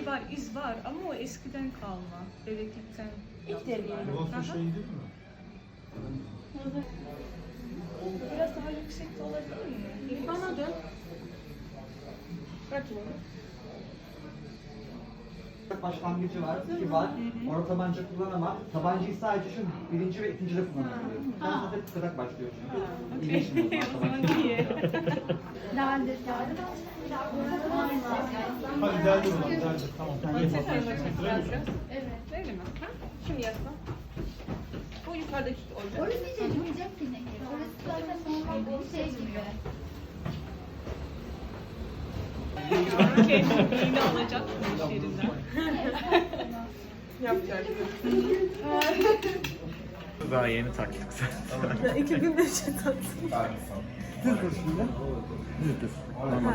şey var, iz var ama o eskiden kalma. Bebeklikten yaptılar. Yuvası şey değil mi? Biraz daha yüksekte olabilir mi? Bana dön. Bırak onu. Başlangıcı var, iki var. Orada tabanca kullanamam. Tabancayı sadece şu birinci ve ikincide kullanabiliyorum. Ben zaten kısarak başlıyor çünkü. İyileşim o zaman tabanca. Hadi deldi ulan, deldi. Tamam. Evet. Öyle mi? Ha? Şimdi yasla. Bu yukarıdaki olacak. Orası hiç acımayacak ki ne? Orası zaten normal bir şey gibi. Kendi iğne alacak iş yerinden. Yapacak. Daha yeni taktık zaten. 2 günde şey taktım. Düz dur şimdi. Düz dur. Normal.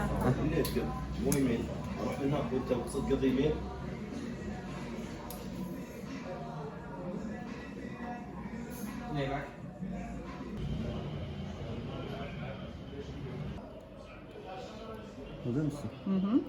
Ne bak? Hazır mısın? Hı hı.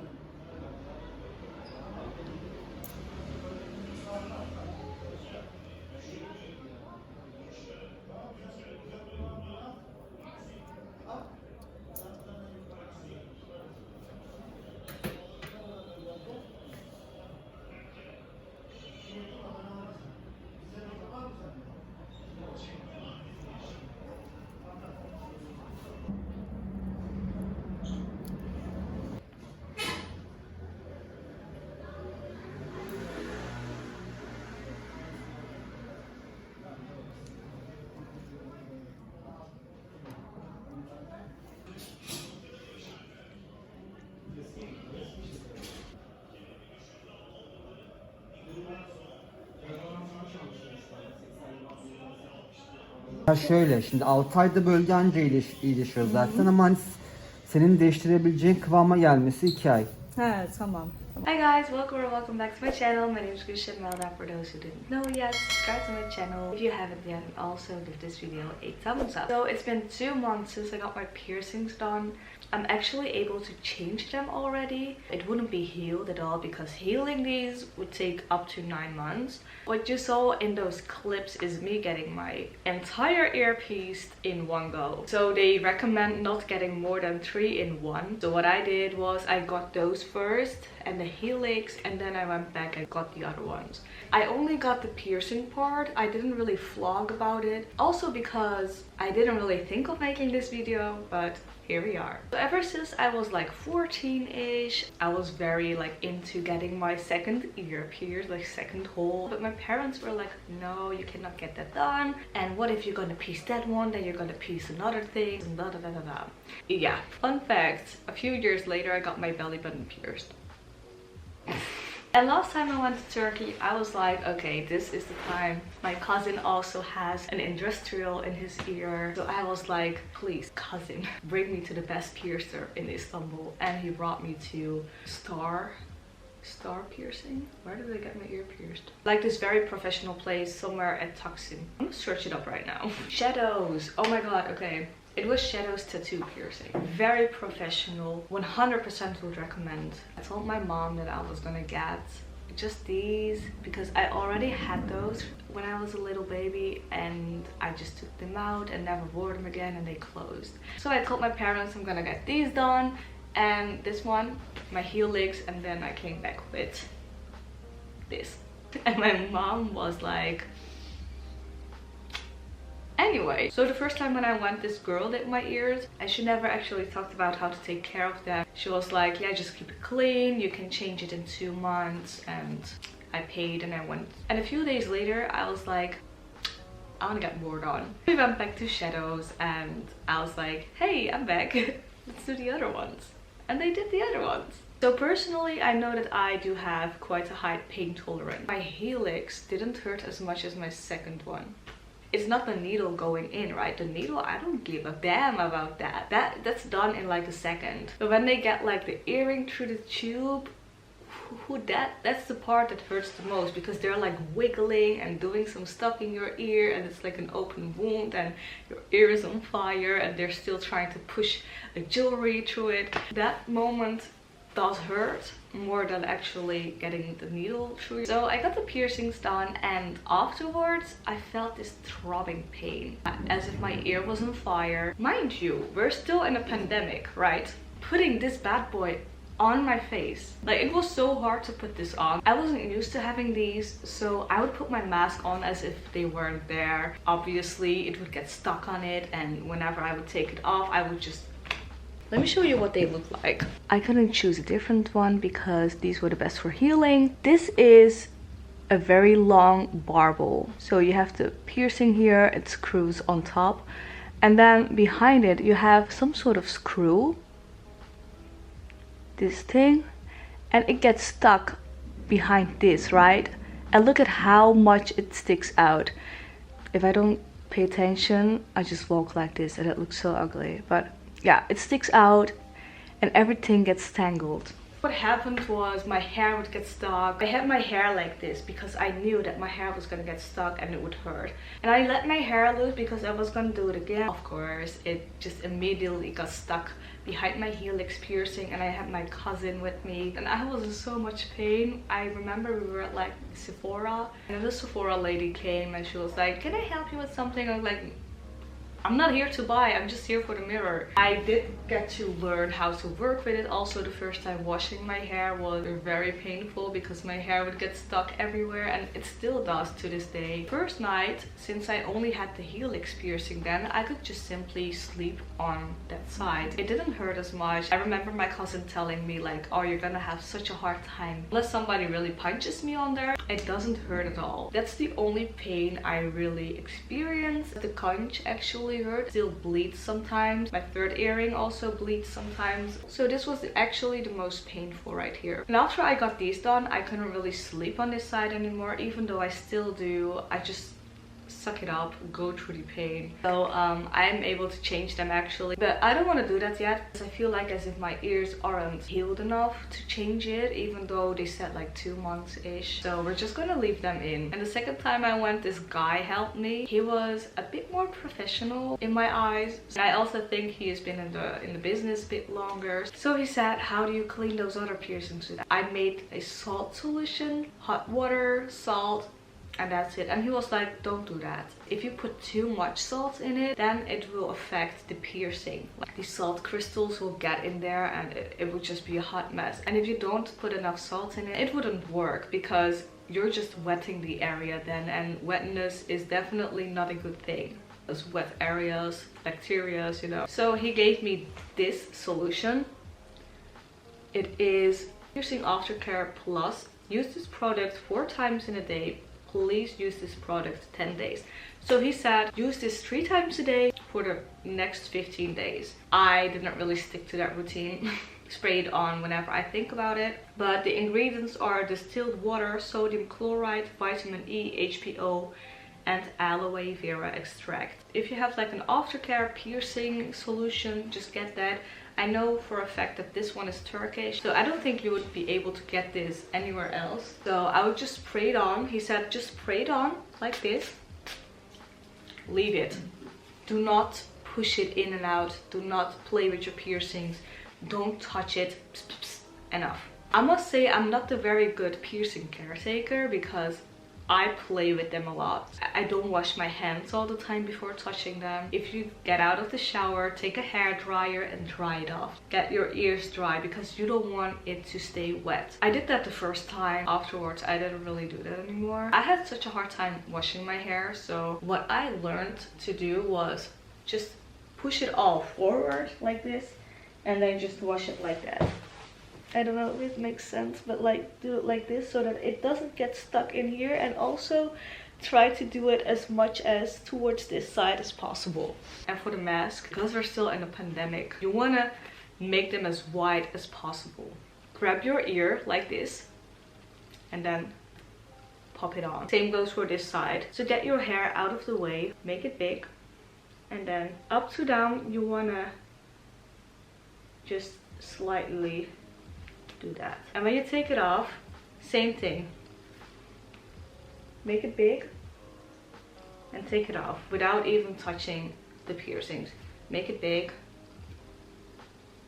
Ya şöyle, şimdi 6 ayda bölge anca iyileşiyor zaten ama hani senin değiştirebileceğin kıvama gelmesi 2 ay. He tamam. Hi guys, welcome back to my channel. My name is Gorillapod. For those who didn't know yet, subscribe to my channel if you haven't yet, and also give this video a thumbs up. So it's been 2 months since I got my piercings done. I'm actually able to change them already. It wouldn't be healed at all because healing these would take up to 9 months. What you saw in those clips is me getting my entire ear pieced in one go. So they recommend not getting more than 3 in one. So what I did was I got those first and the helix, and then I went back and got the other ones. I only got the piercing part. I didn't really vlog about it. Also because I didn't really think of making this video, but here we are. So ever since I was like 14-ish, I was very like into getting my second ear pierced, like second hole. But my parents were like, no, you cannot get that done. And what if you're gonna piece that one, then you're gonna piece another thing, and da da da da da. Yeah, fun fact, a few years later I got my belly button pierced. And last time I went to Turkey, I was like, okay, this is the time. My cousin also has an industrial in his ear. So I was like, please, cousin, bring me to the best piercer in Istanbul. And he brought me to Star piercing. Where did I get my ear pierced? Like this very professional place somewhere at Taksim. I'm gonna search it up right now. Shadows. Oh my god, okay. It was Shadows tattoo piercing. Very professional. 100% would recommend. I told my mom that I was gonna get just these because I already had those when I was a little baby and I just took them out and never wore them again and they closed. So I told my parents I'm gonna get these done and this one, my helix, and then I came back with this. And my mom was like, anyway, so the first time when I went, this girl did my ears and she never actually talked about how to take care of them. She was like, yeah, just keep it clean, you can change it in 2 months. And I paid and I went. And a few days later I was like, I want to get more done. We went back to Shadows and I was like, hey, I'm back. Let's do the other ones. And they did the other ones. So personally, I know that I do have quite a high pain tolerance. My helix didn't hurt as much as my second one. It's not the needle going in, right? The needle, I don't give a damn about that. That's done in like a second. But when they get like the earring through the tube, that's the part that hurts the most because they're like wiggling and doing some stuff in your ear and it's like an open wound and your ear is on fire and they're still trying to push a jewelry through it. That moment does hurt more than actually getting the needle through. So I got the piercings done, and afterwards I felt this throbbing pain, as if my ear was on fire. Mind you, we're still in a pandemic, right? Putting this bad boy on my face, like, it was so hard to put this on. I wasn't used to having these, so I would put my mask on as if they weren't there. Obviously it would get stuck on it, and whenever I would take it off, I would just... Let me show you what they look like. I couldn't choose a different one because these were the best for healing. This is a very long barbel, so you have the piercing here, it screws on top, and then behind it you have some sort of screw, this thing, and it gets stuck behind this, right? And look at how much it sticks out. If I don't pay attention, I just walk like this and it looks so ugly, but yeah, it sticks out and everything gets tangled. What happened was my hair would get stuck. I had my hair like this because I knew that my hair was gonna get stuck and it would hurt. And I let my hair loose because I was gonna do it again. Of course, it just immediately got stuck behind my helix piercing, and I had my cousin with me and I was in so much pain. I remember we were at like Sephora, and the Sephora lady came and she was like, "Can I help you with something?" I was like, "I'm not here to buy, I'm just here for the mirror." I did get to learn how to work with it. Also, the first time washing my hair was very painful because my hair would get stuck everywhere, and it still does to this day. First night, since I only had the helix piercing then, I could just simply sleep on that side. It didn't hurt as much. I remember my cousin telling me like, "Oh, you're gonna have such a hard time unless somebody really punches me on there." It doesn't hurt at all. That's the only pain I really experienced. The conch actually hurt, still bleeds sometimes. My third earring also bleeds sometimes. So this was actually the most painful right here. And after I got these done, I couldn't really sleep on this side anymore, even though I still do. I just suck it up, go through the pain. So I'm able to change them actually, but I don't want to do that yet because I feel like as if my ears aren't healed enough to change it, even though they said like 2 months ish. So we're just gonna leave them in. And the second time I went, this guy helped me. He was a bit more professional in my eyes, and I also think he has been in the business a bit longer. So he said, "How do you clean those other piercings?" I made a salt solution, hot water, salt, and that's it. And he was like, "Don't do that. If you put too much salt in it, then it will affect the piercing. Like, the salt crystals will get in there and it would just be a hot mess. And if you don't put enough salt in it, it wouldn't work because you're just wetting the area then, and wetness is definitely not a good thing. Those wet areas, bacteria, you know." So he gave me this solution. It is Piercing Aftercare Plus. Use this product 4 times in a day. Please use this product 10 days. So he said use this 3 times a day for the next 15 days. I didn't really stick to that routine. Spray it on whenever I think about it. But the ingredients are distilled water, sodium chloride, vitamin E, HPO, and aloe vera extract. If you have like an aftercare piercing solution, just get that. I know for a fact that this one is Turkish, so I don't think you would be able to get this anywhere else. So I would just spray it on. He said just spray it on like this. Leave it. Do not push it in and out. Do not play with your piercings. Don't touch it. Psst, psst, psst. Enough. I must say I'm not a very good piercing caretaker because I play with them a lot. I don't wash my hands all the time before touching them. If you get out of the shower, take a hair dryer and dry it off. Get your ears dry because you don't want it to stay wet. I did that the first time. Afterwards, I didn't really do that anymore. I had such a hard time washing my hair, so what I learned to do was just push it all forward like this and then just wash it like that. I don't know if it makes sense, but like do it like this so that it doesn't get stuck in here, and also try to do it as much as towards this side as possible. And for the mask, because we're still in a pandemic, you want to make them as wide as possible. Grab your ear like this and then pop it on. Same goes for this side. So get your hair out of the way, make it big, and then up to down you want to just slightly do that. And when you take it off, same thing. Make it big and take it off without even touching the piercings. Make it big,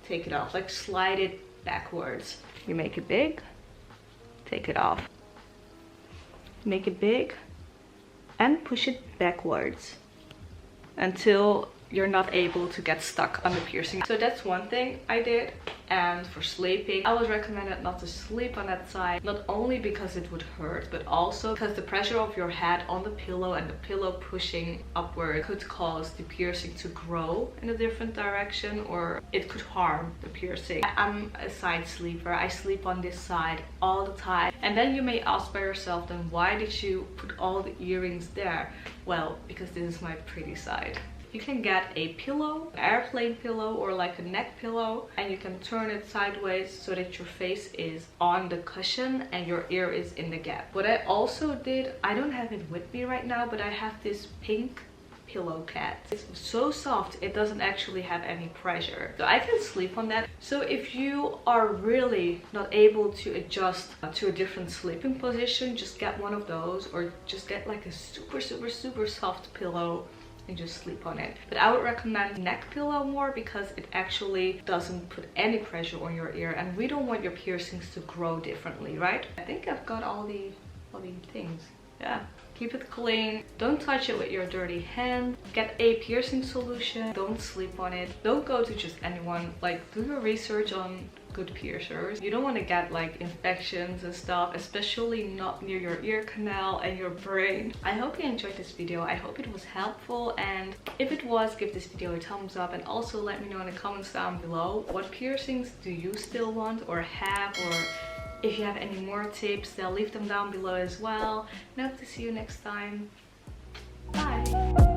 take it off. Like slide it backwards. You make it big, take it off. Make it big and push it backwards until you're not able to get stuck on the piercing. So that's one thing I did. And for sleeping, I was recommended not to sleep on that side, not only because it would hurt, but also because the pressure of your head on the pillow and the pillow pushing upward could cause the piercing to grow in a different direction, or it could harm the piercing. I'm a side sleeper. I sleep on this side all the time. And then you may ask by yourself, then why did you put all the earrings there? Well, because this is my pretty side. You can get a pillow, an airplane pillow, or like a neck pillow, and you can turn it sideways so that your face is on the cushion and your ear is in the gap. What I also did, I don't have it with me right now, but I have this pink pillow cat. It's so soft, it doesn't actually have any pressure, so I can sleep on that. So if you are really not able to adjust to a different sleeping position, just get one of those, or just get like a super soft pillow and just sleep on it. But I would recommend neck pillow more, because it actually doesn't put any pressure on your ear, and we don't want your piercings to grow differently, right? I think I've got all the things. Yeah. Keep it clean. Don't touch it with your dirty hand. Get a piercing solution. Don't sleep on it. Don't go to just anyone. Like, do your research on good piercers. You don't want to get like infections and stuff, especially not near your ear canal and your brain. I hope you enjoyed this video. I hope it was helpful, and if it was, give this video a thumbs up, and also let me know in the comments down below, what piercings do you still want or have, or if you have any more tips, then leave them down below as well. And I hope to see you next time. Bye!